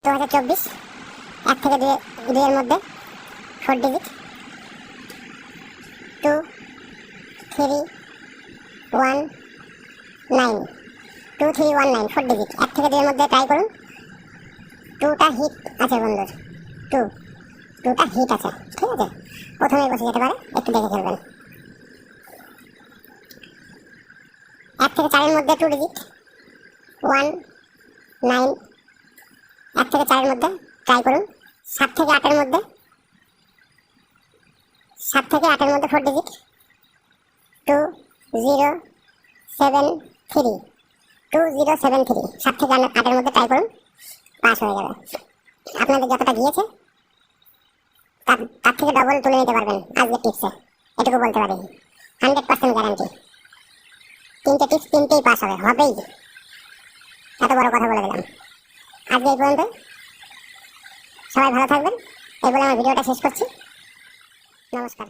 2024 1 থেকে 2 এর মধ্যে 4 ডিজিট 2 3 1 9 2 3 1 9 4 ডিজিট 1 থেকে 2 এর মধ্যে ট্রাই করুন। 2টা হিট আছে বন্ধুর, 2টা হিট আছে, ঠিক আছে। প্রথমেই বসে যেতে পারে, একটু দেখে খেলবেন। 1 থেকে 4 এর মধ্যে 2 ডিজিট 1 9 1 থেকে 4 এর মধ্যে ট্রাই করুন। 7 থেকে 8 এর মধ্যে 4 ডিজিট 2 0 7 3 2 0 7 3 7 থেকে 8 এর মধ্যে ট্রাই করুন, পাস হয়ে যাবে। আপনাদের যতটা গিয়েছে তার থেকে ডবল তুলে নিতে পারবেন আজকের টিপসে, এটুকু বলতে পারি। 100% গ্যারান্টি। 3টে টিপস 3টেই পাস হবেই। এত বড় কথা বলে দিলাম। আজকে এই পর্যন্ত, সবাই ভালো থাকবেন। এই বলে আমার ভিডিওটা শেষ করছি। নমস্কার।